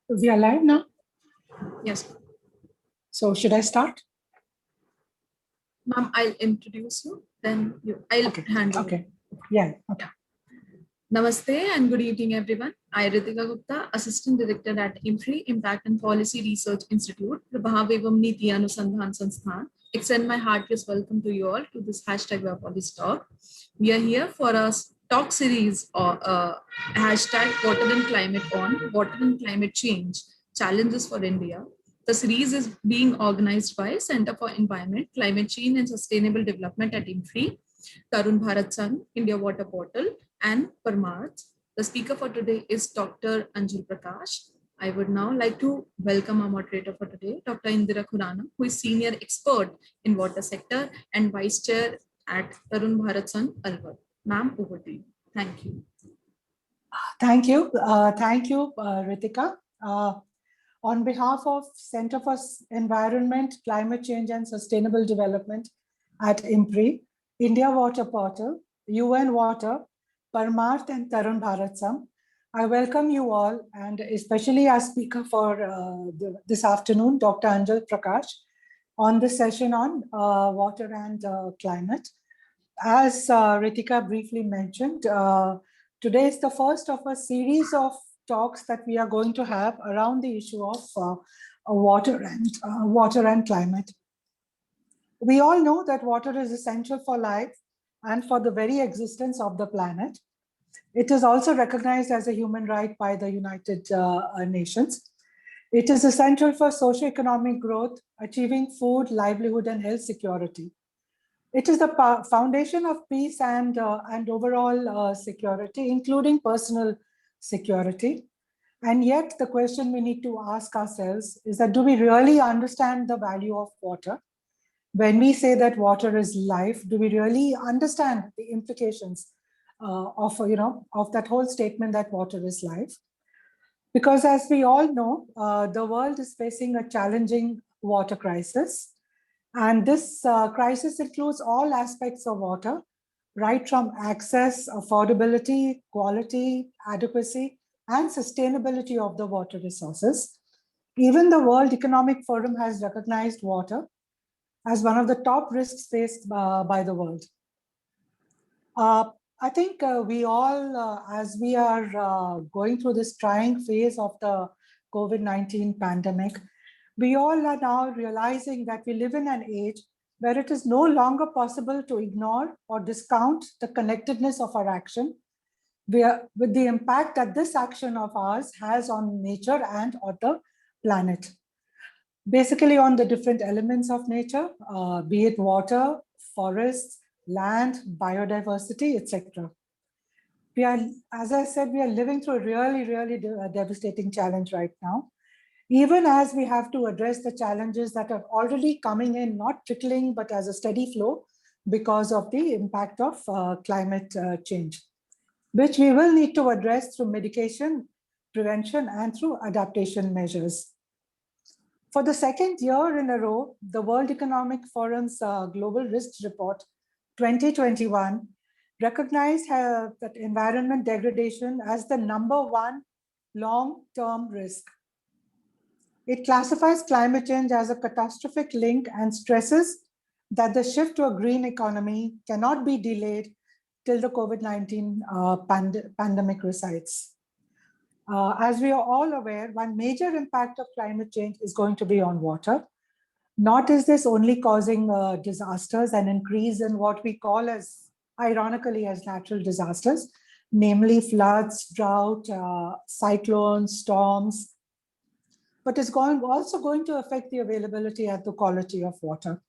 We are live now. Yes. So should I start? Ma'am, I'll introduce you, then I'll hand over. Okay. Yeah. Okay. Namaste and good evening, everyone. I, Ritika Gupta, Assistant Director at IMFRI, Impact and Policy Research Institute, Prabhav Evam Niti Anusandhan Sansthan, extend my heartiest welcome to you all to this hashtag Wapolis talk. We are here for a talk series or hashtag Water and Climate on Water and Climate Change Challenges for India. The series is being organized by Center for Environment, Climate Change and Sustainable Development at IMFRI, Tarun Bharat Sun, India Water Portal, and Parmarth. The speaker for today is Dr. Anjul Prakash. I would now like to welcome our moderator for today, Dr. Indira Khurana, who is senior expert in water sector and vice chair at Tarun Bharat Sun, Alwar. Ma'am, over to you. Thank you. Thank you. Ritika. On behalf of Center for Environment, Climate Change and Sustainable Development at IMPRI, India Water Portal, UN Water, Parmarth and Tarun Bharat Sam, I welcome you all, and especially our speaker for this afternoon, Dr. Anjul Prakash, on this session on water and climate. As Ritika briefly mentioned, today is the first of a series of talks that we are going to have around the issue of water and climate. We all know that water is essential for life and for the very existence of the planet. It is also recognized as a human right by the United Nations. It is essential for socio-economic growth, achieving food, livelihood, and health security. It is the foundation of peace and overall security, including personal security. And yet the question we need to ask ourselves is that, do we really understand the value of water? When we say that water is life, do we really understand the implications of that whole statement that water is life? Because as we all know, the world is facing a challenging water crisis. And this crisis includes all aspects of water, right from access, affordability, quality, adequacy, and sustainability of the water resources. Even the World Economic Forum has recognized water as one of the top risks faced by the world. I think we all, as we are going through this trying phase of the COVID-19 pandemic, we all are now realizing that we live in an age where it is no longer possible to ignore or discount the connectedness of our action with the impact that this action of ours has on nature and on the planet. Basically on the different elements of nature, be it water, forests, land, biodiversity, etc. We are, as I said, we are living through a really devastating challenge right now. Even as we have to address the challenges that are already coming in, not trickling, but as a steady flow because of the impact of climate change, which we will need to address through mitigation, prevention, and through adaptation measures. For the second year in a row, the World Economic Forum's Global Risks Report 2021 recognized that environment degradation as the #1 long-term risk. It classifies climate change as a catastrophic link and stresses that the shift to a green economy cannot be delayed till the COVID-19 pandemic recedes. As we are all aware, one major impact of climate change is going to be on water. Not is this only causing disasters and increase in what we call as, ironically, as natural disasters, namely floods, drought, cyclones, storms, but it's also going to affect the availability and the quality of water.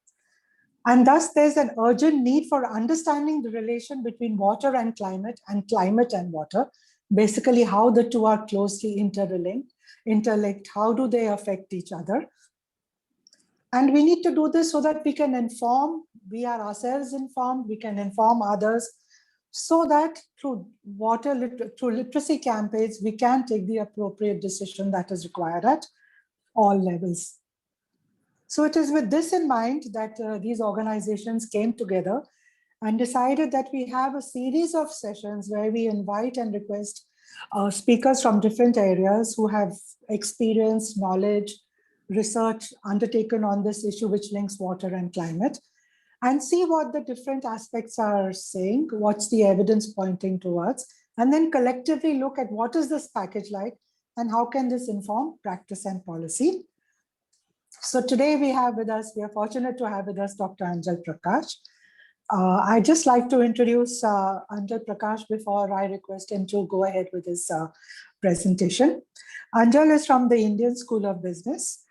And thus there's an urgent need for understanding the relation between water and climate and water, basically how the two are closely interlinked, how do they affect each other. And we need to do this so that we can inform, we are ourselves informed, we can inform others, so that through through literacy campaigns, we can take the appropriate decision that is required at all levels. So it is with this in mind that these organizations came together and decided that we have a series of sessions where we invite and request speakers from different areas who have experience, knowledge, research undertaken on this issue, which links water and climate, and see what the different aspects are saying, what's the evidence pointing towards, and then collectively look at what is this package like and how can this inform practice and policy. So today we are fortunate to have with us Dr. Anjal Prakash. I'd just like to introduce Anjal Prakash before I request him to go ahead with his presentation. Anjal is from the Indian School of Business,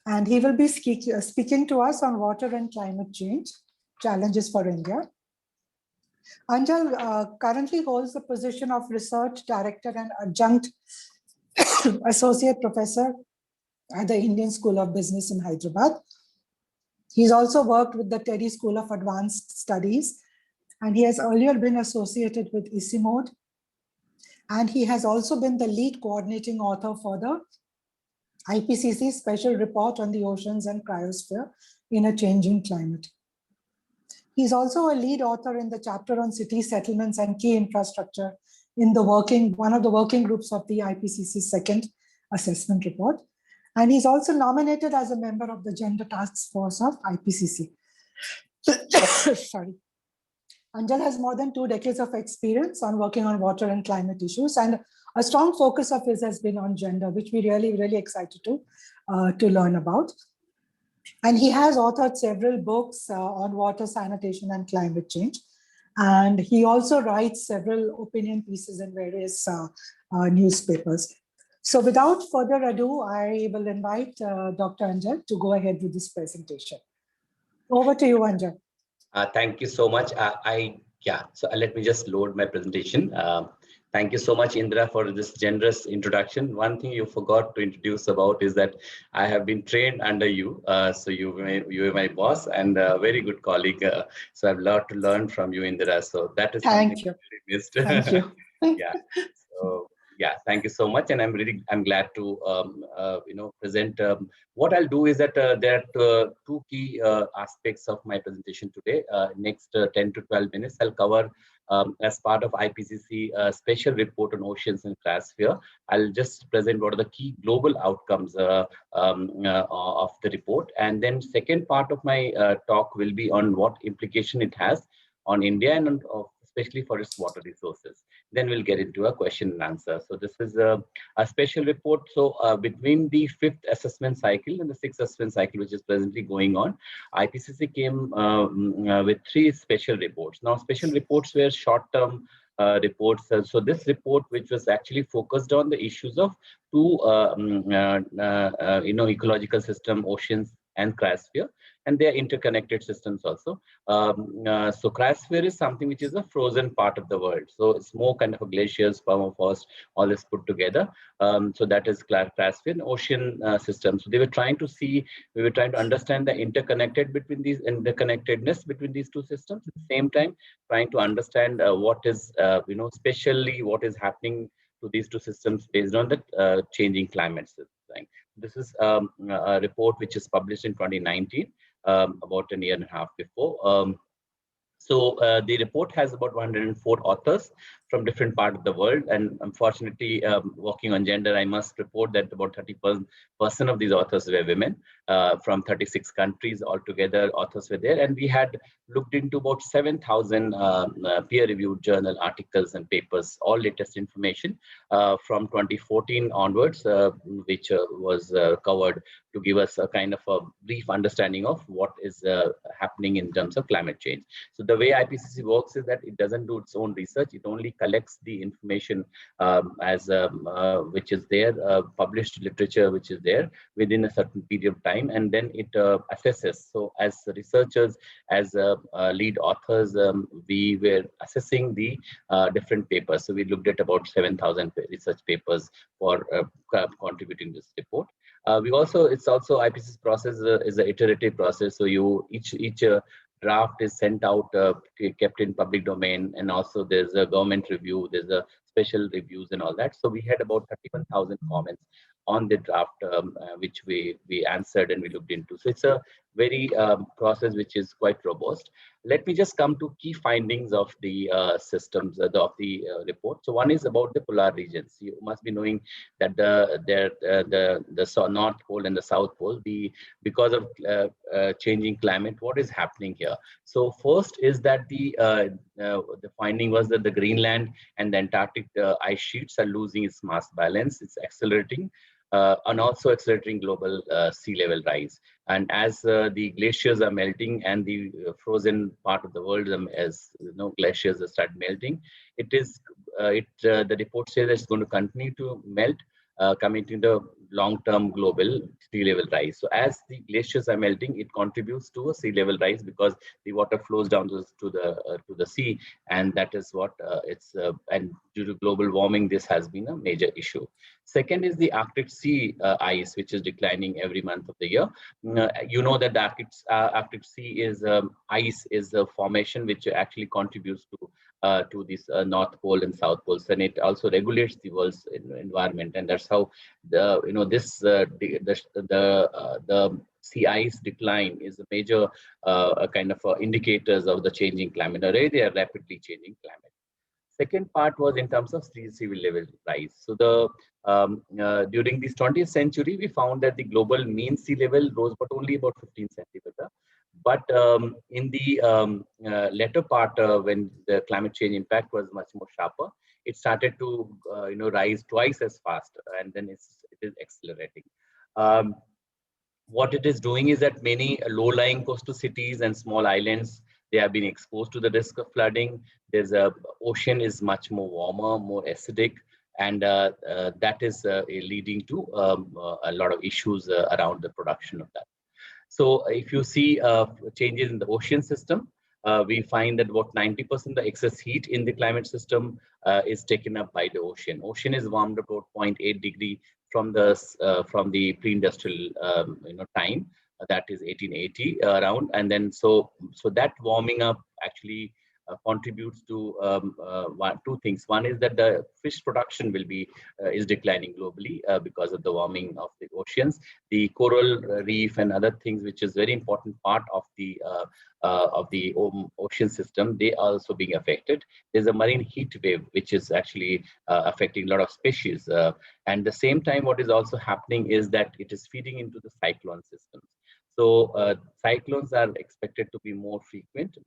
and he will be speaking to us on water and climate change, challenges for India. Anjal currently holds the position of Research Director and Adjunct Associate Professor at the Indian School of Business in Hyderabad. He's also worked with the Teddy School of Advanced Studies, and he has earlier been associated with ICIMOD. And he has also been the lead coordinating author for the IPCC Special Report on the Oceans and Cryosphere in a Changing Climate. He's also a lead author in the chapter on city settlements and key infrastructure in the one of the working groups of the IPCC's second assessment report. And he's also nominated as a member of the Gender Task Force of IPCC. Sorry. Anjal has more than 2 decades of experience on working on water and climate issues, and a strong focus of his has been on gender, which we really excited to learn about. And he has authored several books on water, sanitation, and climate change. And he also writes several opinion pieces in various newspapers. So without further ado, I will invite Dr. Anjal to go ahead with this presentation. Over to you, Anjal. Thank you so much. So let me just load my presentation. Thank you so much, Indra, for this generous introduction. One thing you forgot to introduce about is that I have been trained under you. So you were my boss and a very good colleague. So I've a lot to learn from you, Indra. So that is something I really missed. Thank you. Yeah. So yeah, thank you so much, and I'm glad to present. What I'll do is that there are 2 key aspects of my presentation today. Next 10 to 12 minutes, I'll cover as part of IPCC special report on oceans and cryosphere. I'll just present what are the key global outcomes of the report, and then second part of my talk will be on what implication it has on India and especially for its water resources. Then we'll get into a question and answer. So this is a special report. So between the 5th assessment cycle and the 6th assessment cycle, which is presently going on, IPCC came with 3 special reports. Now, special reports were short-term reports. So this report, which was actually focused on the issues of 2 ecological system, oceans and cryosphere, and they are interconnected systems also. So cryosphere is something which is a frozen part of the world. So it's more kind of a glaciers, permafrost, all this put together. So that is cryosphere and ocean systems. So we were trying to understand the interconnectedness between these 2 systems. At the same time, trying to understand what is, especially what is happening to these 2 systems based on the changing climate. This is a report which is published in 2019, about a year and a half before. So the report has about 104 authors from different parts of the world, and unfortunately, working on gender, I must report that about 30% of these authors were women from 36 countries altogether. Authors were there, and we had looked into about 7,000 peer-reviewed journal articles and papers, all latest information from 2014 onwards, which was covered to give us a kind of a brief understanding of what is happening in terms of climate change. So the way IPCC works is that it doesn't do its own research; it only collects the information which is there, published literature which is there within a certain period of time, and then it assesses. So as researchers, as lead authors, we were assessing the different papers. So we looked at about 7,000 research papers for contributing this report. It's also IPCC's process is an iterative process. So each draft is sent out, kept in public domain, and also there's a government review, there's a special reviews and all that. So we had about 31,000 comments on the draft, which we answered and we looked into. So it's a very process which is quite robust. Let me just come to key findings of the systems of the report. So one is about the polar regions. You must be knowing that the North Pole and the South Pole, because of changing climate, what is happening here? So first is that the finding was that the Greenland and the Antarctic ice sheets are losing its mass balance. It's accelerating. And also accelerating global sea level rise. And as the glaciers are melting and the frozen part of the world, as glaciers start melting, the report says it's going to continue to melt, coming to the long-term global sea level rise. So as the glaciers are melting, it contributes to a sea level rise because the water flows down to the sea, and that is what and due to global warming, this has been a major issue. Second is the Arctic Sea ice, which is declining every month of the year. You know that the Arctic Sea is ice is a formation which actually contributes to this North Pole and South Poles, and it also regulates the world's environment, and that's how the sea ice decline is a major kind of indicators of the changing climate. Already they are rapidly changing climate. Second part was in terms of sea level rise. So during this 20th century, we found that the global mean sea level rose, but only about 15 centimeter. But in the latter part, when the climate change impact was much more sharper, it started to rise twice as fast, and then it is accelerating. What it is doing is that many low-lying coastal cities and small islands, they have been exposed to the risk of flooding. Ocean is much more warmer, more acidic, and that is leading to a lot of issues around the production of that. So if you see changes in the ocean system, we find that about 90% of the excess heat in the climate system is taken up by the ocean. Ocean is warmed about 0.8 degree from the pre-industrial time, that is 1880 around, and then so that warming up actually contributes to two things. One is that the fish production is declining globally because of the warming of the oceans. The coral reef and other things, which is very important part of the ocean system, they are also being affected. There's a marine heat wave which is actually affecting a lot of species. And the same time, what is also happening is that it is feeding into the cyclone systems. So cyclones are expected to be more frequent,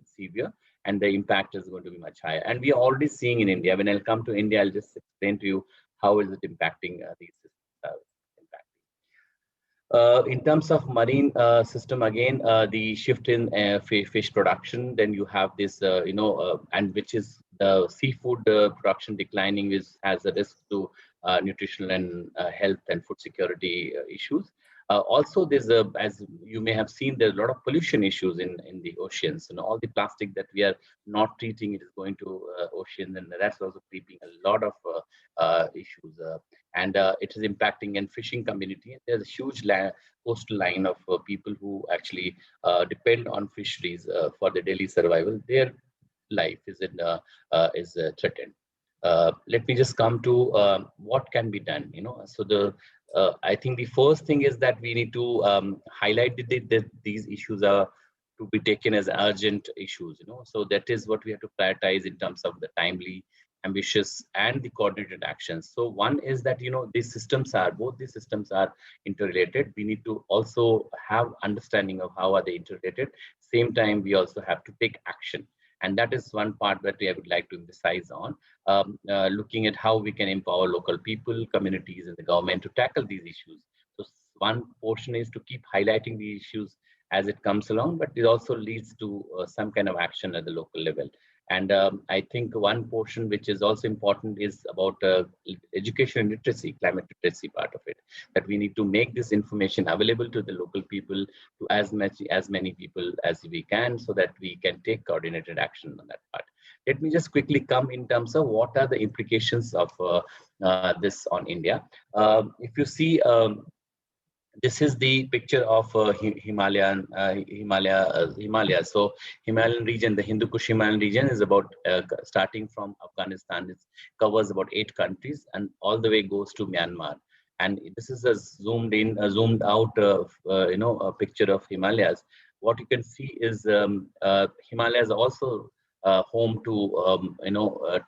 severe, and the impact is going to be much higher. And we are already seeing in India. When I'll come to India, I'll just explain to you how is it impacting these systems. In terms of marine system, again, the shift in fish production, then you have this, and which is the seafood production declining, has a risk to nutritional and health and food security issues. Also, there's as you may have seen, there's a lot of pollution issues in the oceans. All the plastic that we are not treating, it is going to oceans, and that's also creating a lot of issues. And it is impacting in fishing community. There's a huge coastal line of people who actually depend on fisheries for their daily survival. Their life is threatened. Let me just come to what can be done. So I think the first thing is that we need to highlight that these issues are to be taken as urgent issues. So that is what we have to prioritize in terms of the timely, ambitious, and the coordinated actions. So one is that both these systems are interrelated. We need to also have understanding of how are they interrelated. Same time, we also have to take action. And that is one part that I would like to emphasize on, looking at how we can empower local people, communities, and the government to tackle these issues. So one portion is to keep highlighting the issues as it comes along, but it also leads to some kind of action at the local level. And I think one portion which is also important is about education and literacy, climate literacy part of it, that we need to make this information available to the local people, to as many people as we can, so that we can take coordinated action on that part. Let me just quickly come in terms of what are the implications of this on India. If you see, This is the picture of Himalaya. So Himalayan region, the Hindu Kush Himalayan region is about starting from Afghanistan. It covers about 8 countries and all the way goes to Myanmar. And this is a zoomed out, a picture of Himalayas. What you can see is Himalayas also home to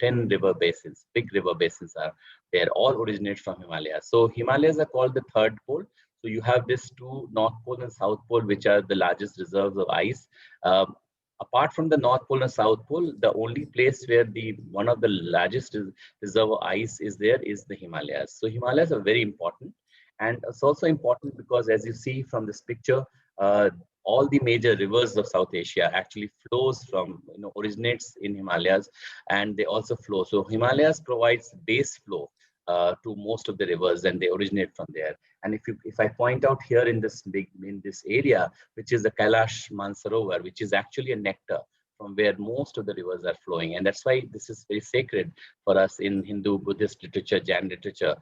10 river basins. Big river basins are there. All originate from Himalayas. So Himalayas are called the third pole. So you have these 2 North Pole and South Pole, which are the largest reserves of ice. Apart from the North Pole and South Pole, the only place where one of the largest reserve of ice is there is the Himalayas. So Himalayas are very important. And it's also important because as you see from this picture, all the major rivers of South Asia actually flows from, originates in Himalayas, and they also flow. So Himalayas provides base flow to most of the rivers, and they originate from there. And if I point out here in this area, which is the Kailash Mansarovar, which is actually a nectar from where most of the rivers are flowing, and that's why this is very sacred for us in Hindu, Buddhist literature, Jain literature,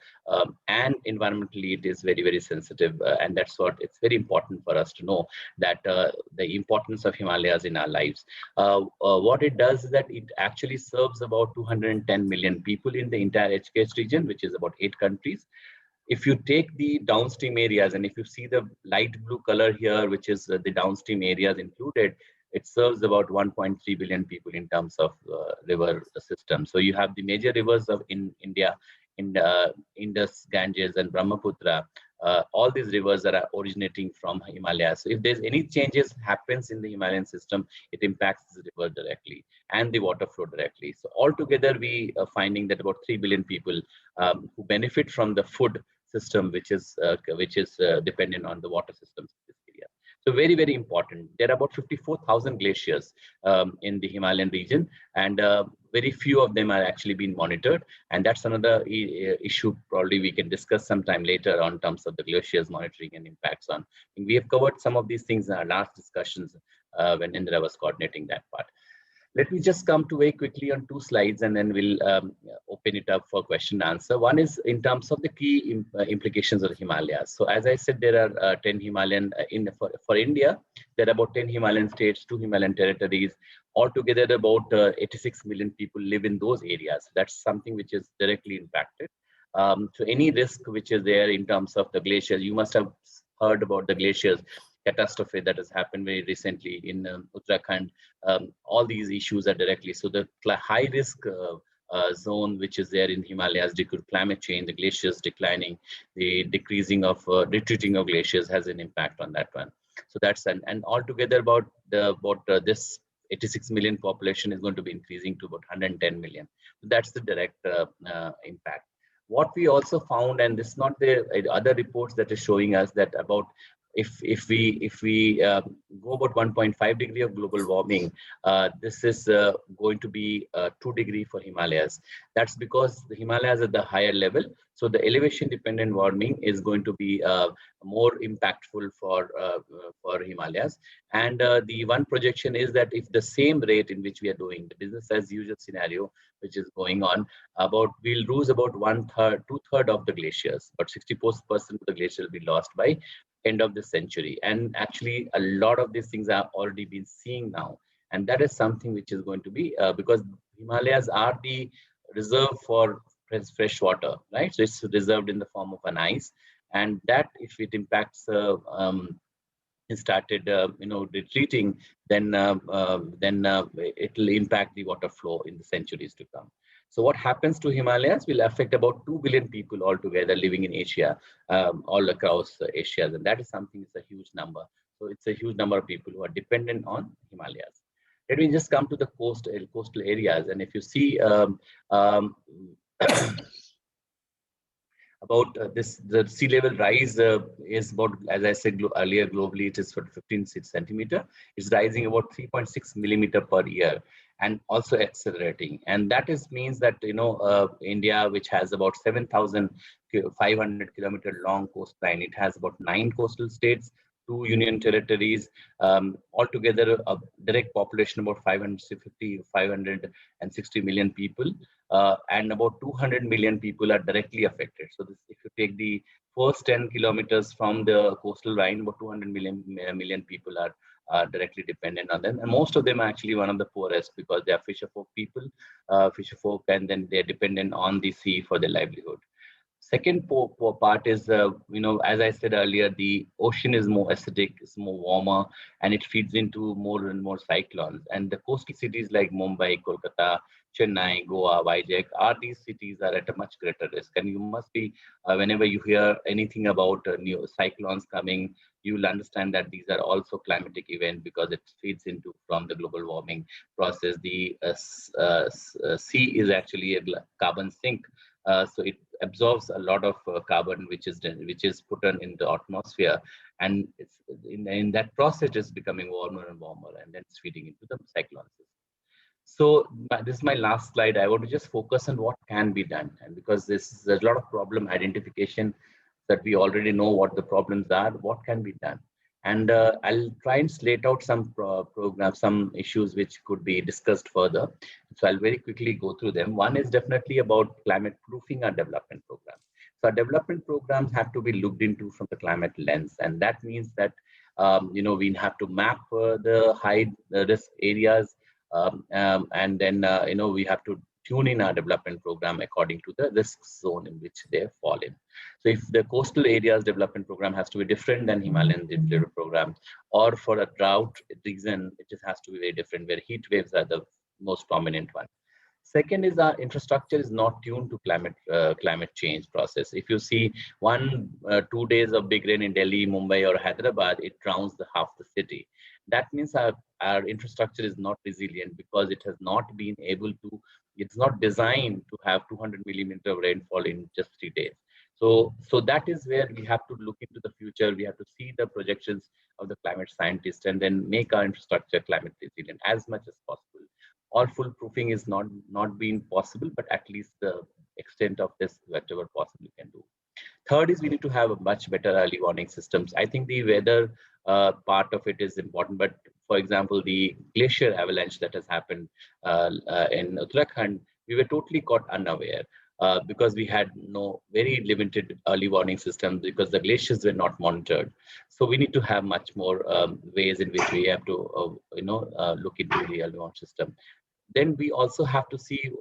and environmentally it is very, very sensitive, and that's what it's very important for us to know, that the importance of Himalayas in our lives. What it does is that it actually serves about 210 million people in the entire HKS region, which is about 8 countries. If you take the downstream areas, and if you see the light blue color here, which is the downstream areas included, it serves about 1.3 billion people in terms of river system. So you have the major rivers in India, Indus, Ganges, and Brahmaputra. All these rivers are originating from Himalayas. So if there's any changes happens in the Himalayan system, it impacts the river directly and the water flow directly. So altogether, we are finding that about 3 billion people who benefit from the food system, which is dependent on the water systems in this area. So very, very important. There are about 54,000 glaciers in the Himalayan region, and very few of them are actually being monitored. And that's another issue probably we can discuss sometime later on terms of the glaciers monitoring and impacts on. And we have covered some of these things in our last discussions when Indra was coordinating that part. Let me just come to very quickly on 2 slides, and then we'll open it up for question and answer. One is in terms of the key implications of the Himalayas. So as I said, there are 10 Himalayan, for India, there are about 10 Himalayan states, 2 Himalayan territories. Altogether, about 86 million people live in those areas. That's something which is directly impacted. So any risk which is there in terms of the glaciers, you must have heard about the glaciers catastrophe that has happened very recently in Uttarakhand. All these issues are directly, so the high risk zone which is there in Himalayas due to climate change, the glaciers declining, the decreasing of retreating of glaciers has an impact on that one. So that's and altogether about this 86 million population is going to be increasing to about 110 million. So that's the direct impact. What we also found, and this is not the other reports that is showing us, that about if we go about 1.5 degree of global warming, this is going to be 2 degree for Himalayas. That's because the Himalayas are at the higher level, so the elevation dependent warming is going to be more impactful for Himalayas. And the one projection is that if the same rate in which we are doing the business as usual scenario, which is going on, we'll lose about 2/3 of the glaciers, but 60% of the glacier will be lost by end of the century. And actually a lot of these things are already been seeing now, and that is something which is going to be because Himalayas are the reserve for fresh water, right? So it's reserved in the form of an ice, and that if it impacts started retreating, then it will impact the water flow in the centuries to come. So what happens to Himalayas will affect about 2 billion people altogether living in Asia, all across Asia, and that is something, it's a huge number. So it's a huge number of people who are dependent on Himalayas. Let me just come to the coastal areas, and if you see about the sea level rise is about, as I said earlier, globally it is for 15 centimeter. It's rising about 3.6 millimeter per year, and also accelerating. And that means that India, which has about 7,500 kilometer long coastline, it has about 9 coastal states, 2 union territories, altogether a direct population about 560 million people. and about 200 million people are directly affected. So this, if you take the first 10 kilometers from the coastal line, about 200 million people are directly dependent on them. And most of them are actually one of the poorest because they are fisherfolk people, fisherfolk, and then they're dependent on the sea for their livelihood. Second part is, as I said earlier, the ocean is more acidic, it's more warmer, and it feeds into more and more cyclones. And the coastal cities like Mumbai, Kolkata, Chennai, Goa, Vizag, these cities are at a much greater risk. And you must be, whenever you hear anything about new cyclones coming, you will understand that these are also climatic events because it feeds into from the global warming process. The sea is actually a carbon sink. So it absorbs a lot of carbon, which is put in the atmosphere, and it's in that process it's becoming warmer and warmer, and then it's feeding into the cyclones. So this is my last slide. I want to just focus on what can be done, and because there's a lot of problem identification that we already know what the problems are, what can be done. And I'll try and slate out some programs, some issues which could be discussed further. So I'll very quickly go through them. One is definitely about climate proofing our development program. So our development programs have to be looked into from the climate lens. And that means that, we have to map the high risk areas. And then, we have to tune in our development program according to the risk zone in which they fall in. So if the coastal areas development program has to be different than Himalayan development program, or for a drought region, it just has to be very different, where heat waves are the most prominent one. Second is our infrastructure is not tuned to climate change process. If you see 2 days of big rain in Delhi, Mumbai, or Hyderabad, it drowns half the city. That means our infrastructure is not resilient because it has not been able to, it's not designed to have 200 millimeter of rainfall in just 3 days. So that is where we have to look into the future. We have to see the projections of the climate scientists and then make our infrastructure climate resilient as much as possible. All foolproofing is not being possible, but at least the extent of this, whatever possible we can do. Third is we need to have a much better early warning systems. I think the weather part of it is important, but for example, the glacier avalanche that has happened in Uttarakhand, we were totally caught unaware because we had no very limited early warning systems because the glaciers were not monitored. So we need to have much more ways in which we have to, look into the early warning system. Then we also have to see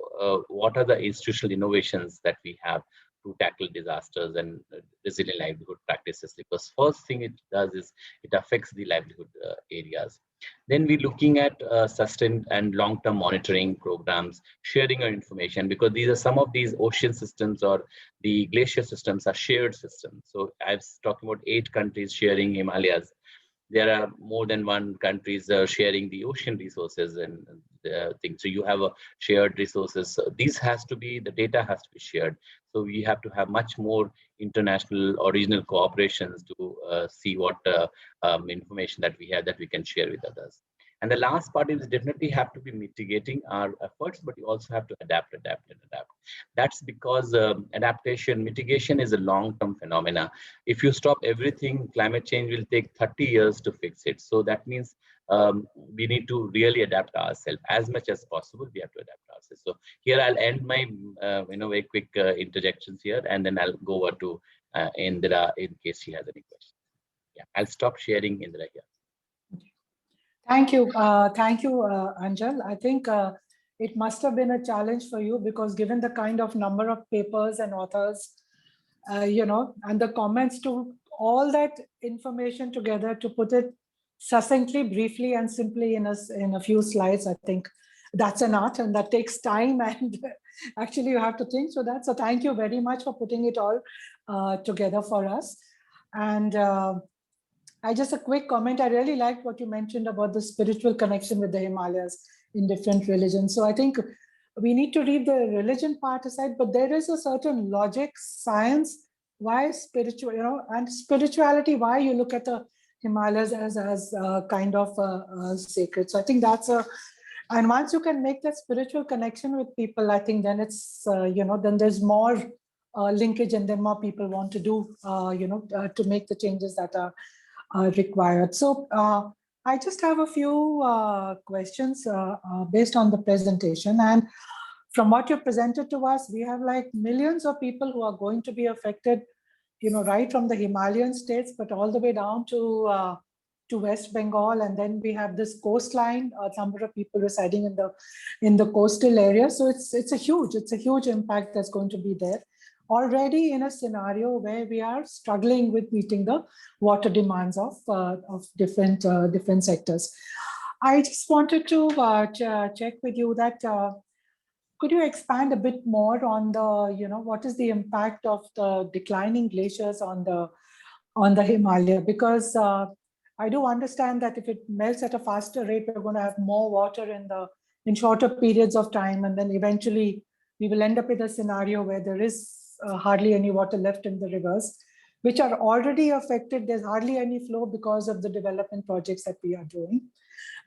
what are the institutional innovations that we have to tackle disasters and resilient livelihood practices, because first thing it does is it affects the livelihood areas. Then we're looking at sustained and long-term monitoring programs, sharing our information, because these are some of these ocean systems or the glacier systems are shared systems. So I was talking about 8 countries sharing Himalayas. There are more than one countries sharing the ocean resources and things. So you have a shared resources. So these has to be, the data has to be shared. So we have to have much more international or regional cooperations to see what information that we have that we can share with others. And the last part is definitely have to be mitigating our efforts, but you also have to adapt. That's because mitigation is a long-term phenomena. If you stop everything, climate change will take 30 years to fix it. So that means we need to really adapt ourselves as much as possible. We have to adapt ourselves. So here I'll end my very quick interjections here, and then I'll go over to Indira in case she has any questions. Yeah, I'll stop sharing, Indira, here. Thank you, Anjal. I think it must have been a challenge for you because given the kind of number of papers and authors, and the comments, to all that information together to put it succinctly, briefly, and simply in a few slides. I think that's an art, and that takes time, and actually you have to think. So thank you very much for putting it all together for us. And just a quick comment. I really liked what you mentioned about the spiritual connection with the Himalayas in different religions. So I think we need to leave the religion part aside, but there is a certain logic, science, why spiritual, and spirituality, why you look at the Himalayas as kind of sacred. So I think and once you can make that spiritual connection with people, I think then it's, then there's more linkage, and then more people want to do, to make the changes that are required. So I just have a few questions based on the presentation. And from what you presented to us, we have like millions of people who are going to be affected, right from the Himalayan states, but all the way down to West Bengal, and then we have this coastline, a number of people residing in the coastal area. So it's a huge impact that's going to be there already in a scenario where we are struggling with meeting the water demands of different sectors. I just wanted to check with you that could you expand a bit more on what is the impact of the declining glaciers on the Himalaya? Because I do understand that if it melts at a faster rate, we're going to have more water in shorter periods of time, and then eventually we will end up with a scenario where there is hardly any water left in the rivers, which are already affected. There's hardly any flow because of the development projects that we are doing.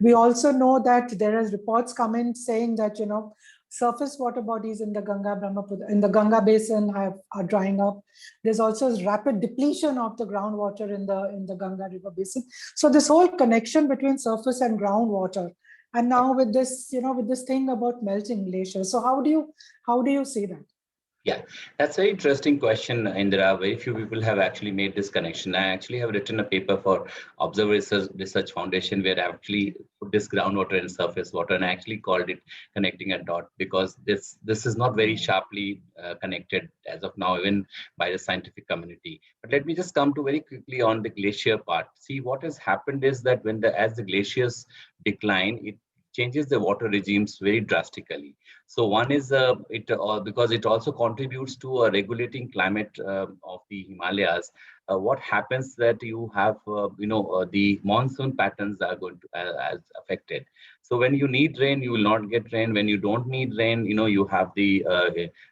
We also know that there are reports come in saying that surface water bodies in the Ganga basin are drying up. There's also rapid depletion of the groundwater in the Ganga river basin. So this whole connection between surface and groundwater, and now with this with this thing about melting glaciers. So how do you see that? Yeah, that's a very interesting question, Indira. Very few people have actually made this connection. I actually have written a paper for Observer Research Foundation where I actually put this groundwater and surface water, and I actually called it connecting a dot, because this is not very sharply connected as of now, even by the scientific community. But let me just come to very quickly on the glacier part. See, what has happened is that as the glaciers decline, it changes the water regimes very drastically. So one is because it also contributes to a regulating climate of the Himalayas. What happens that you have the monsoon patterns are going to as affected. So when you need rain, you will not get rain. When you don't need rain, you have the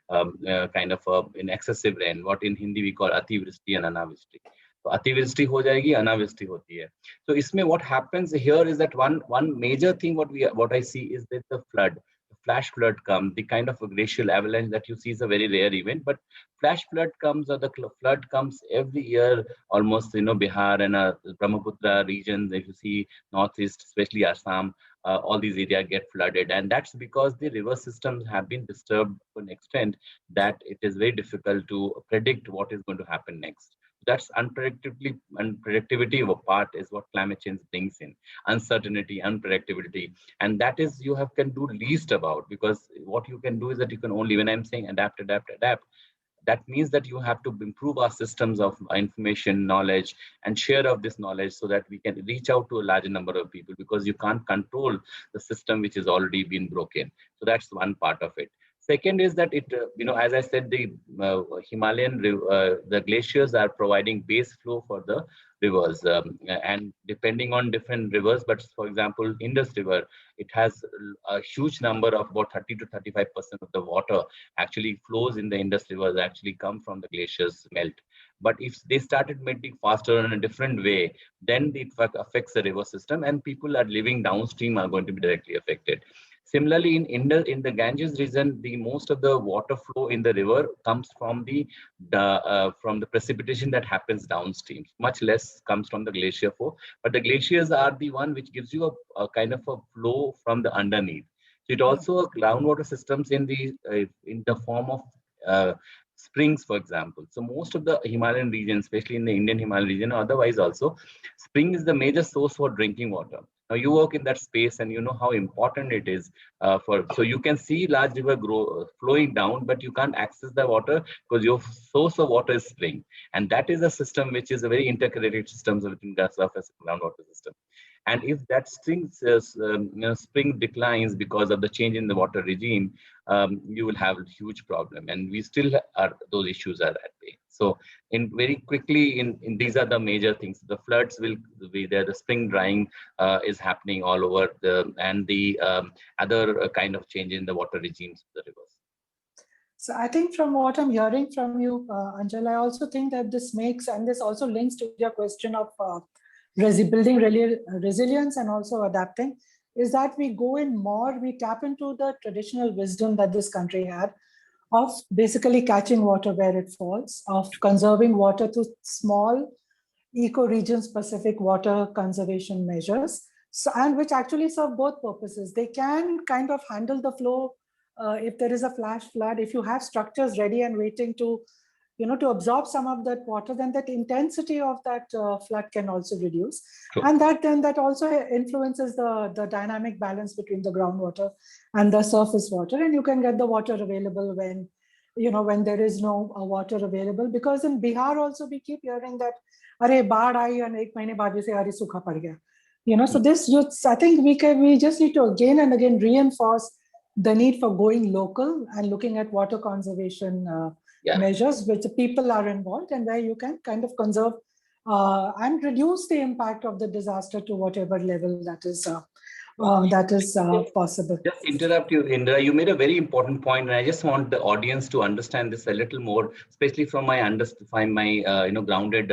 kind of in excessive rain. What in Hindi we call Ativristi and Anavristi. So अतिवृष्टि हो जाएगी, अनावृष्टि होती है. So इसमें what happens here is that one major thing what I see is that the flash flood comes. The kind of a glacial avalanche that you see is a very rare event, but flash flood comes, or the flood comes every year, almost Bihar and Brahmaputra regions. If you see northeast, especially Assam, all these areas get flooded, and that's because the river systems have been disturbed to an extent that it is very difficult to predict what is going to happen next. That's unpredictability of a part is what climate change brings in. Uncertainty, unpredictability, and that is can do least about, because what you can do is that you can only, when I'm saying adapt, that means that you have to improve our systems of information, knowledge, and share of this knowledge so that we can reach out to a larger number of people, because you can't control the system which has already been broken. So that's one part of it. Second is that as I said, the Himalayan the glaciers are providing base flow for the rivers, and depending on different rivers, but for example, Indus River, it has a huge number of about 30 to 35% of the water actually flows in the Indus River that actually come from the glaciers melt. But if they started melting faster in a different way, then it affects the river system, and people are living downstream are going to be directly affected. Similarly, in the Ganges region, the most of the water flow in the river comes from the precipitation that happens downstream. Much less comes from the glacier flow, but the glaciers are the one which gives you a kind of a flow from the underneath. So it also groundwater systems in the form of springs, for example. So most of the Himalayan region, especially in the Indian Himalayan region, otherwise also, spring is the major source for drinking water. Now you work in that space and you know how important it is so you can see large river flowing down, but you can't access the water because your source of water is spring. And that is a system which is a very interconnected system between the surface and groundwater system. And if that spring declines because of the change in the water regime, you will have a huge problem. And we still are, those issues are at play. So very quickly, in these are the major things. The floods will be there. The spring drying is happening all over, and the other kind of change in the water regimes of the rivers. So I think from what I'm hearing from you, Anjal, I also think that this makes, and this also links to your question of building resilience and also adapting, is that we go in more, we tap into the traditional wisdom that this country had of basically catching water where it falls, of conserving water through small eco-region specific water conservation measures, and which actually serve both purposes. They can kind of handle the flow if there is a flash flood, if you have structures ready and waiting to, to absorb some of that water, then that intensity of that flood can also reduce. True. And that also influences the dynamic balance between the groundwater and the surface water. And you can get the water available when, when there is no water available. Because in Bihar also, we keep hearing that, "Arey, baad aayi and ek mahine baad se arey sukha pad gaya." So this, I think we just need to again and again reinforce the need for going local and looking at water conservation measures which people are involved, and where you can kind of conserve and reduce the impact of the disaster to whatever level that is possible. Just interrupt you, Indra. You made a very important point, and I just want the audience to understand this a little more, especially from my grounded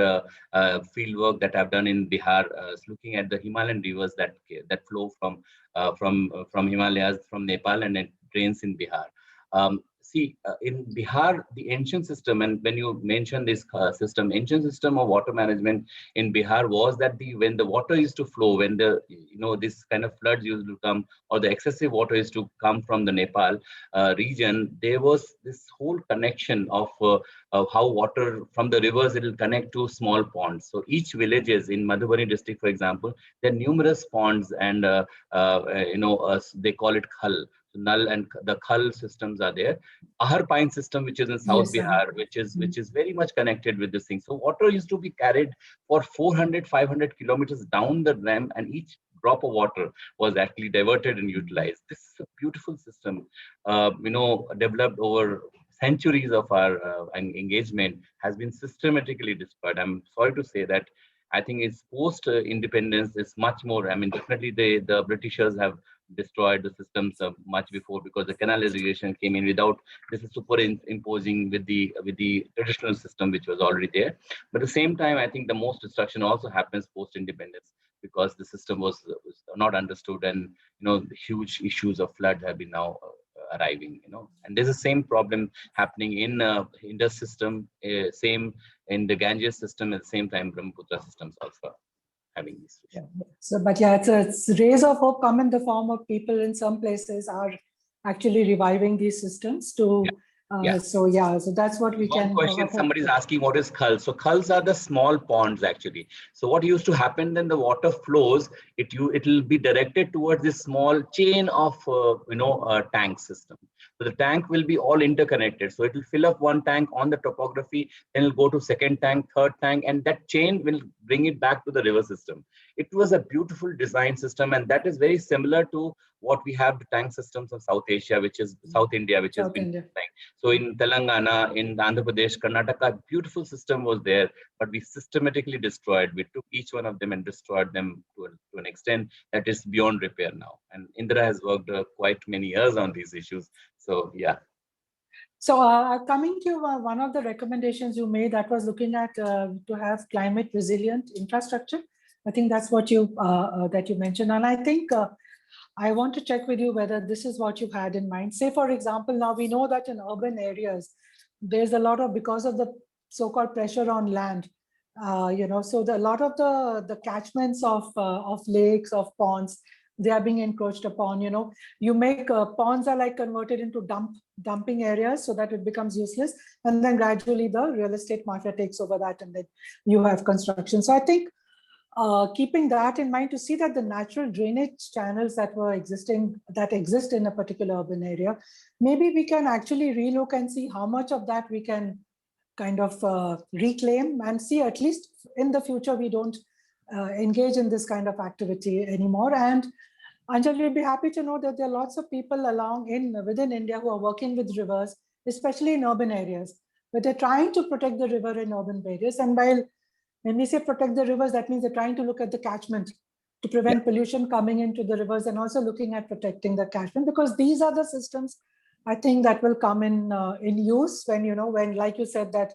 field work that I've done in Bihar, looking at the Himalayan rivers that flow from Himalayas, from Nepal, and it drains in Bihar. In Bihar, the ancient system, and when you mention this ancient system of water management in Bihar was that when the water used to flow, when this kind of floods used to come, or the excessive water used to come from the Nepal region, there was this whole connection of how water from the rivers, it will connect to small ponds. So each villages in Madhubani district, for example, there are numerous ponds, and they call it khal. Null and the khal systems are there. Ahar Pine system, which is in South Bihar, which is very much connected with this thing. So water used to be carried for 400, 500 kilometers down the dam, and each drop of water was actually diverted and utilized. This is a beautiful system, developed over centuries of our engagement, has been systematically destroyed. I'm sorry to say that. I think it's post-independence is much more. I mean, definitely the Britishers have destroyed the systems much before, because the canal irrigation came in without this is superimposing with the traditional system which was already there. But at the same time, I think the most destruction also happens post-independence, because the system was not understood, and huge issues of flood have been now arriving. And there's the same problem happening in Indus system, same in the Ganges system, at the same time Brahmaputra systems also having these issues. So, but yeah, it's rays of hope come in the form of people in some places are actually reviving these systems to. So that's what we can. One question somebody's asking, what is khals? So khals are the small ponds actually. So what used to happen, then the water flows, it will be directed towards this small chain of tank system. So the tank will be all interconnected. So it will fill up one tank on the topography, then it'll go to second tank, third tank, and that chain will bring it back to the river system. It was a beautiful design system, and that is very similar to what we have the tank systems of South Asia, which is South India, which has been designed. So in Telangana, in Andhra Pradesh, Karnataka, beautiful system was there, but we systematically destroyed. We took each one of them and destroyed them to an extent that is beyond repair now. And Indra has worked quite many years on these issues. So yeah. So coming to one of the recommendations you made, that was looking at to have climate resilient infrastructure. I think that's what you mentioned, and I think I want to check with you whether this is what you had in mind. Say, for example, now we know that in urban areas, there's a lot of, because of the so-called pressure on land, so a lot of the catchments of lakes, of ponds, they are being encroached upon. You make ponds are like converted into dumping areas so that it becomes useless, and then gradually the real estate mafia takes over that, and then you have construction. So I think keeping that in mind, to see that the natural drainage channels that exist in a particular urban area, maybe we can actually relook and see how much of that we can kind of reclaim, and see at least in the future we don't engage in this kind of activity anymore. And Anjali, you'll be happy to know that there are lots of people within India who are working with rivers, especially in urban areas, but they're trying to protect the river in urban areas. And when we say protect the rivers, that means they're trying to look at the catchment to prevent pollution coming into the rivers, and also looking at protecting the catchment, because these are the systems I think that will come in use when like you said that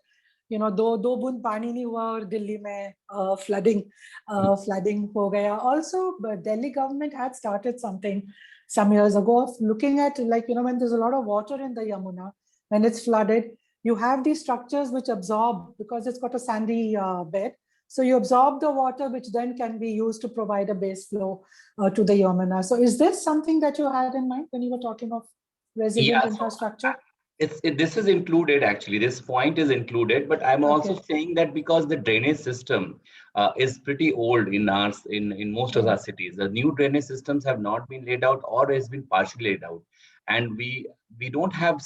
do bund pani nahi hua aur Delhi mein flooding ho gaya. Also, but Delhi government had started something some years ago of looking at, when there's a lot of water in the Yamuna, when it's flooded, you have these structures which absorb, because it's got a sandy bed. So you absorb the water, which then can be used to provide a base flow to the Yamuna. So is this something that you had in mind when you were talking of resilient Yeah, so infrastructure? this is included actually. This point is included, but I'm also Okay. saying that because the drainage system is pretty old in most of our cities, the new drainage systems have not been laid out or has been partially laid out, and we don't have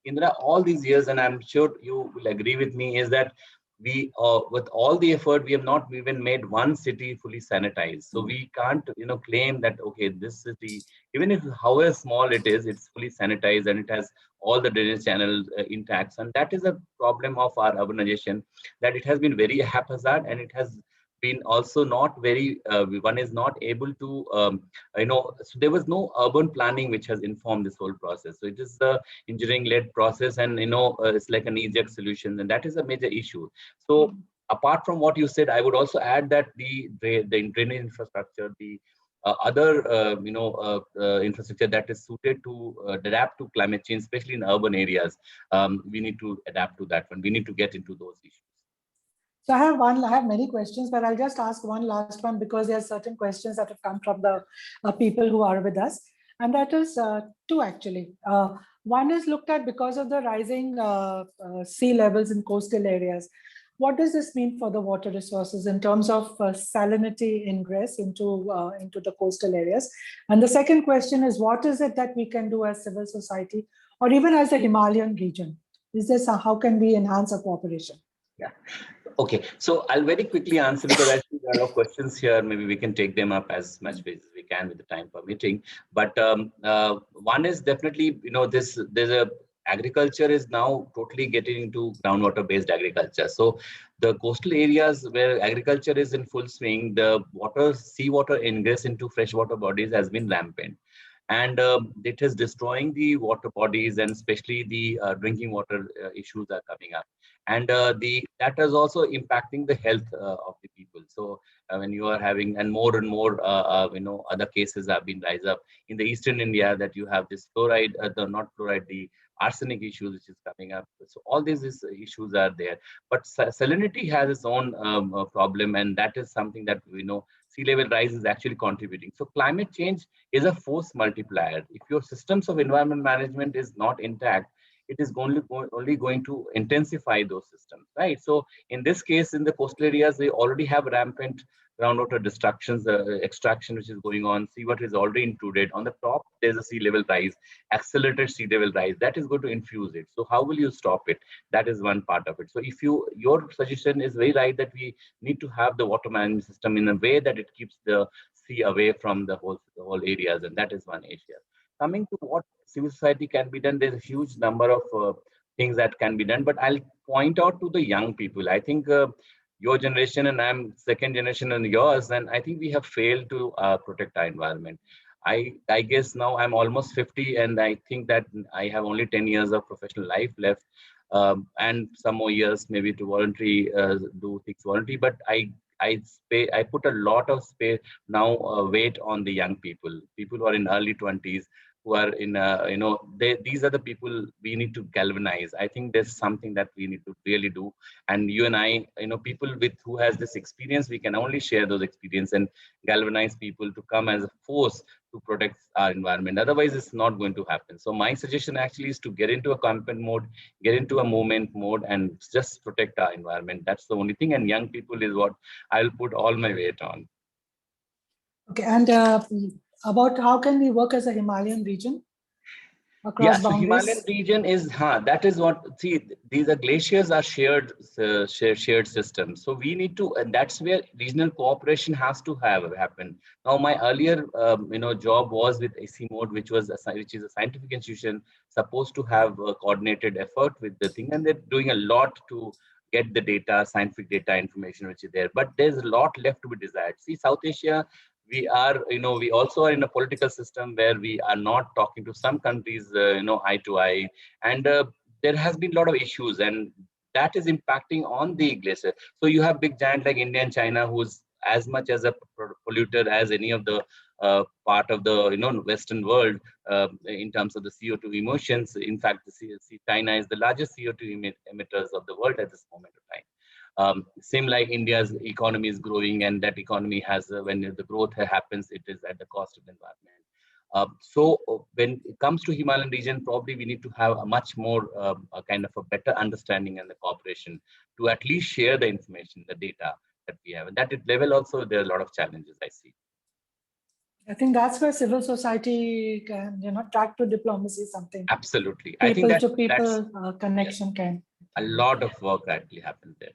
Indra, all these years, and I'm sure you will agree with me, is that we, with all the effort, we have not even made one city fully sanitized. So we can't, claim that, okay, this city, even if however small it is, it's fully sanitized and it has all the drainage channels intact. And that is a problem of our urbanization, that it has been very haphazard, and it has been also not very, one is not able to, so there was no urban planning which has informed this whole process. So it is the engineering-led process, and it's like an easier solution, and that is a major issue. So apart from what you said, I would also add that the drainage infrastructure, the other infrastructure that is suited to adapt to climate change, especially in urban areas, we need to adapt to that one. We need to get into those issues. So I have many questions, but I'll just ask one last one because there are certain questions that have come from the people who are with us. And that is two actually. One is looked at because of the rising sea levels in coastal areas. What does this mean for the water resources in terms of salinity ingress into the coastal areas? And the second question is, what is it that we can do as civil society or even as a Himalayan region? Is this how can we enhance our cooperation? Yeah. Okay, so I'll very quickly answer because I see there are a lot of questions here. Maybe we can take them up as much as we can with the time permitting. But one is definitely, agriculture is now totally getting into groundwater-based agriculture. So the coastal areas where agriculture is in full swing, the seawater ingress into freshwater bodies has been rampant. And it is destroying the water bodies, and especially the drinking water issues are coming up. And that is also impacting the health of the people. So when you are having, and more other cases have been rise up in the eastern India, that you have this fluoride, the arsenic issues which is coming up. So all these issues are there, but salinity has its own problem, and that is something that sea level rise is actually contributing. So climate change is a force multiplier. If your systems of environment management is not intact, it is only going to intensify those systems, right? So in this case, in the coastal areas, they already have rampant groundwater destructions, extraction which is going on. Seawater is already intruded. On the top, there's a sea level rise, accelerated sea level rise. That is going to infuse it. So how will you stop it? That is one part of it. So if your suggestion is very right, that we need to have the water management system in a way that it keeps the sea away from the whole areas, and that is one area. Coming to what civil society can be done, there's a huge number of things that can be done, but I'll point out to the young people. I think your generation, and I'm second generation and yours, and I think we have failed to protect our environment. I guess now I'm almost 50, and I think that I have only 10 years of professional life left, and some more years maybe to do things voluntary. But I put a lot of space now, weight on the young people who are in early 20s, who are in these are the people we need to galvanize. I think there's something that we need to really do, and you and I, people who has this experience, we can only share those experience and galvanize people to come as a force to protect our environment. Otherwise it's not going to happen. So my suggestion actually is to get into a campaign mode, get into a movement mode, and just protect our environment. That's the only thing, and young people is what I'll put all my weight on. Okay, and about how can we work as a Himalayan region across so boundaries? Himalayan region is, that is what, see, these are glaciers are shared systems. So we need to, and that's where regional cooperation has to happen. Now, my earlier, job was with AC Mode, which is a scientific institution supposed to have a coordinated effort with the thing, and they're doing a lot to get the data, scientific data information, which is there, but there's a lot left to be desired. See, South Asia, we are, we also are in a political system where we are not talking to some countries, eye to eye, and there has been a lot of issues, and that is impacting on the glacier. So you have big giant like India and China, who's as much as a polluter as any of the part of the Western world in terms of the CO2 emissions. In fact, China is the largest CO2 emitters of the world at this moment of time. Same like India's economy is growing, and that economy has, when the growth happens, it is at the cost of the environment. When it comes to Himalayan region, probably we need to have a much more a kind of a better understanding and the cooperation to at least share the information, the data that we have. And that level also, there are a lot of challenges I see. I think that's where civil society can, track to diplomacy, something. Absolutely. I think People to people connection can. A lot of work actually happens there.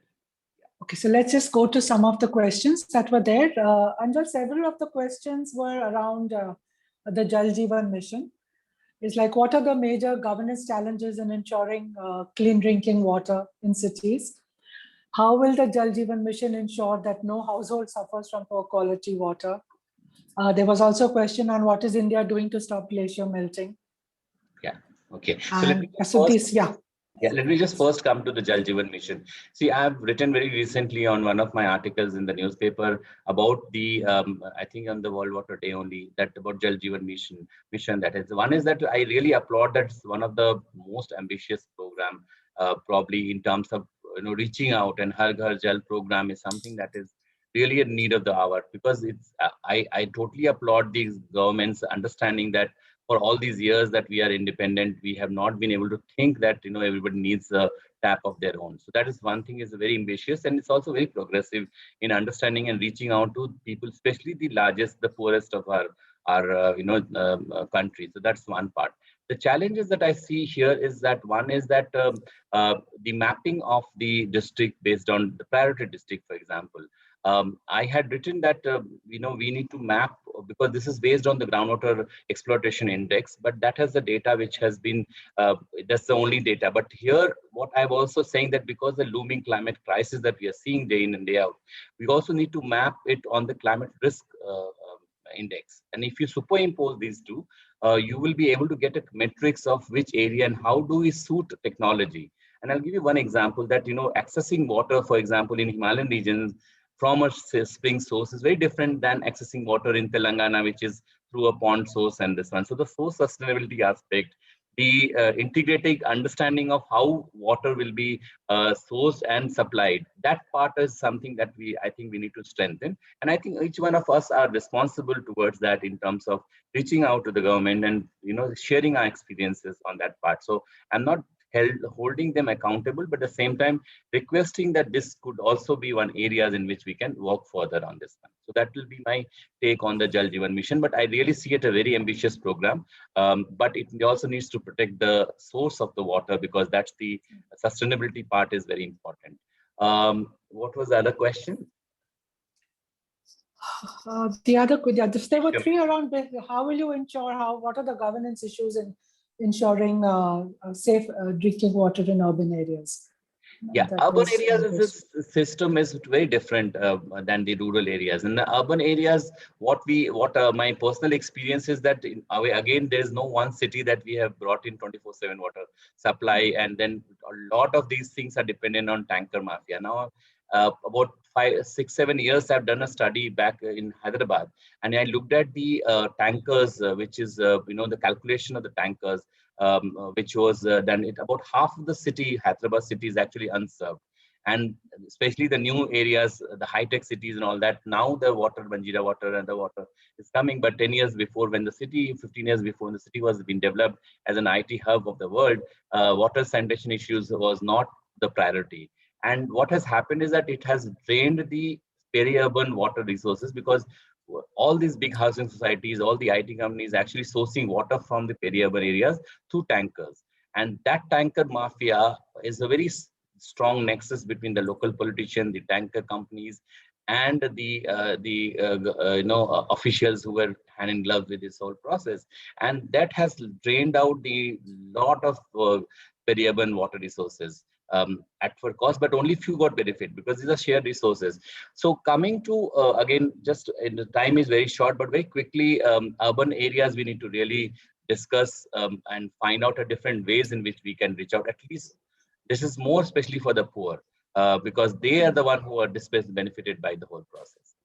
Okay, so let's just go to some of the questions that were there. Anjal, several of the questions were around the Jal Jeevan mission. It's like, what are the major governance challenges in ensuring clean drinking water in cities? How will the Jal Jeevan mission ensure that no household suffers from poor quality water? There was also a question on what is India doing to stop glacier melting? Yeah, okay. Let me just first come to the Jal Jeevan mission. See, I've written very recently on one of my articles in the newspaper about the, I think on the World Water Day only, that about Jal Jeevan mission. That is, one is that I really applaud that it's one of the most ambitious program, probably in terms of reaching out, and Har Ghar Jal program is something that is really a need of the hour, because it's I totally applaud these governments understanding that for all these years that we are independent, we have not been able to think that everybody needs a tap of their own. So that is one thing, is very ambitious, and it's also very progressive in understanding and reaching out to people, especially the largest, the poorest of our country. So that's one part. The challenges that I see here is that one is that the mapping of the district based on the priority district, for example. I had written that we need to map, because this is based on the groundwater exploitation index, but that has the data which has been that's the only data. But here, what I'm also saying, that because the looming climate crisis that we are seeing day in and day out, we also need to map it on the climate risk index. And if you superimpose these two, you will be able to get a metrics of which area and how do we suit technology. And I'll give you one example that accessing water, for example, in Himalayan regions from a spring source is very different than accessing water in Telangana, which is through a pond source and this one. So the source sustainability aspect, the integrated understanding of how water will be sourced and supplied, that part is something that I think we need to strengthen. And I think each one of us are responsible towards that in terms of reaching out to the government and sharing our experiences on that part. So I'm not holding them accountable, but at the same time requesting that this could also be one areas in which we can work further on this one. So that will be my take on the Jal Jeevan mission. But I really see it a very ambitious program, but it also needs to protect the source of the water, because that's the sustainability part is very important. What was the other question? There were three around. How will you ensure? What are the governance issues in ensuring safe drinking water in urban areas? Yeah, urban areas, this system is very different than the rural areas. In the urban areas, what my personal experience is that again, there is no one city that we have brought in 24/7 water supply, and then a lot of these things are dependent on tanker mafia. Now, about 5, 6, 7 years, I've done a study back in Hyderabad, and I looked at the tankers, which is the calculation of the tankers. Which was done at about half of the city, Hyderabad city, is actually unserved. And especially the new areas, the high-tech cities and all that, now the water, Banjira water and the water is coming. But 10 years before, when the city, 15 years before, when the city was being developed as an IT hub of the world, water sanitation issues was not the priority. And what has happened is that it has drained the peri-urban water resources, because all these big housing societies, all the IT companies actually sourcing water from the peri-urban areas through tankers. And that tanker mafia is a very strong nexus between the local politician, the tanker companies, and the officials who were hand in glove with this whole process. And that has drained out the lot of peri-urban water resources. At for cost, but only few got benefit, because these are shared resources. So coming to again, just the time is very short, but very quickly, urban areas we need to really discuss and find out different ways in which we can reach out. At least this is more especially for the poor, because they are the one who are displaced, benefited by the whole process.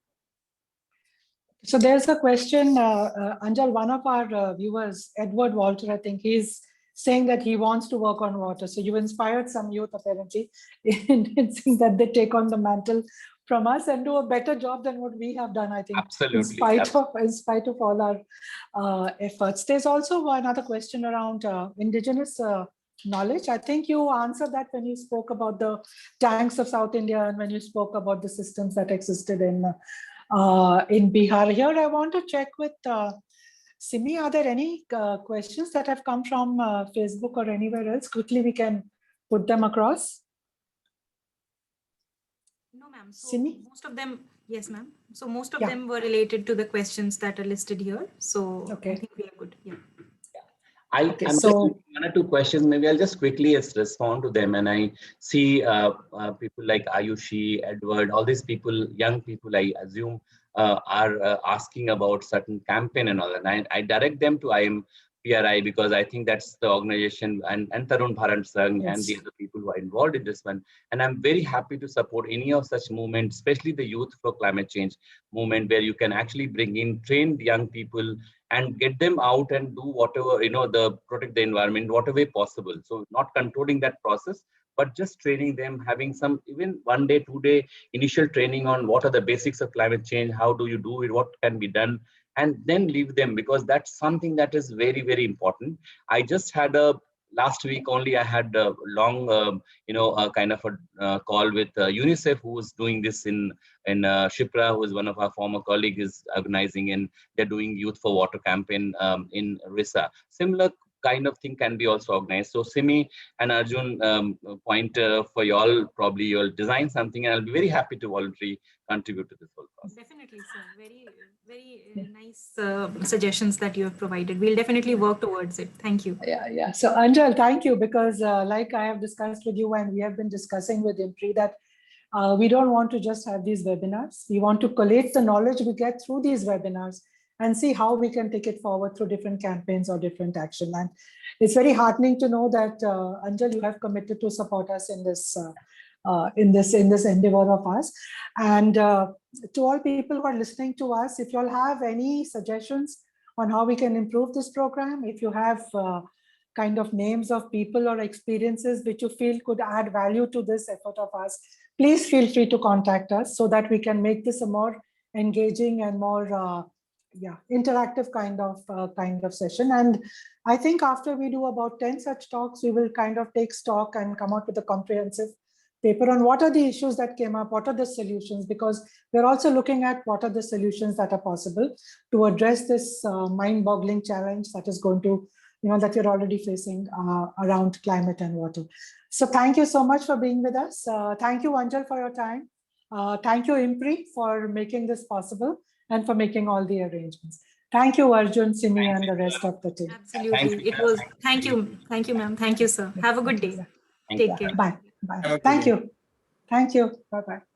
So there's a question, Anjal, one of our viewers, Edward Walter, I think he's saying that he wants to work on water. So you inspired some youth apparently in saying that they take on the mantle from us and do a better job than what we have done, I think. Absolutely. In spite of all our efforts. There's also another question around indigenous knowledge. I think you answered that when you spoke about the tanks of South India and when you spoke about the systems that existed in Bihar. Here, I want to check with Simi, are there any questions that have come from Facebook or anywhere else? Quickly, we can put them across. No, ma'am. So Simi? most of them, yes, ma'am. So most of them were related to the questions that are listed here. So Okay. I think we are good. Yeah. I'm just one or two questions. Maybe I'll just quickly respond to them. And I see people like Ayushi, Edward, all these people, young people, I assume, are asking about certain campaign and all that. And I direct them to IMPRI because I think that's the organization and Tarun Bharat Sangh and the other people who are involved in this one. And I'm very happy to support any of such movements, especially the Youth for Climate Change movement, where you can actually bring in trained young people and get them out and do whatever, the protect the environment, whatever way possible. So not controlling that process, but just training them, having some even 1 day, 2 day initial training on what are the basics of climate change, how do you do it, what can be done, and then leave them, because that's something that is very, very important. I just had last week only, I had a long, kind of a call with UNICEF, who is doing this in Shipra, who is one of our former colleagues, is organizing, and they're doing Youth for Water campaign in Risa. Similar kind of thing can be also organized. So Simi and Arjun, point for y'all, probably you'll design something, and I'll be very happy to voluntarily contribute to this whole process. Definitely, sir. Very, very nice suggestions that you have provided. We'll definitely work towards it. Thank you. Yeah. So Anjal, thank you, because like I have discussed with you and we have been discussing with IMPRI that we don't want to just have these webinars. We want to collate the knowledge we get through these webinars and see how we can take it forward through different campaigns or different action. And it's very heartening to know that Anjal, you have committed to support us in this endeavor of us. And to all people who are listening to us, if you all have any suggestions on how we can improve this program, if you have kind of names of people or experiences which you feel could add value to this effort of us, please feel free to contact us so that we can make this a more engaging and more interactive kind of session. And I think after we do about 10 such talks, we will kind of take stock and come out with a comprehensive paper on what are the issues that came up, what are the solutions, because we're also looking at what are the solutions that are possible to address this mind-boggling challenge that is going to, that you're already facing around climate and water. So thank you so much for being with us. Thank you, Anjal, for your time. Thank you, IMPRI, for making this possible and for making all the arrangements. Thank you, Arjun, Simi, and the rest of the team. Absolutely. It was, thank you. Thank you, ma'am. Thank you, sir. Have a good day. Take care. Bye. Bye. Thank you. Thank you. Bye-bye.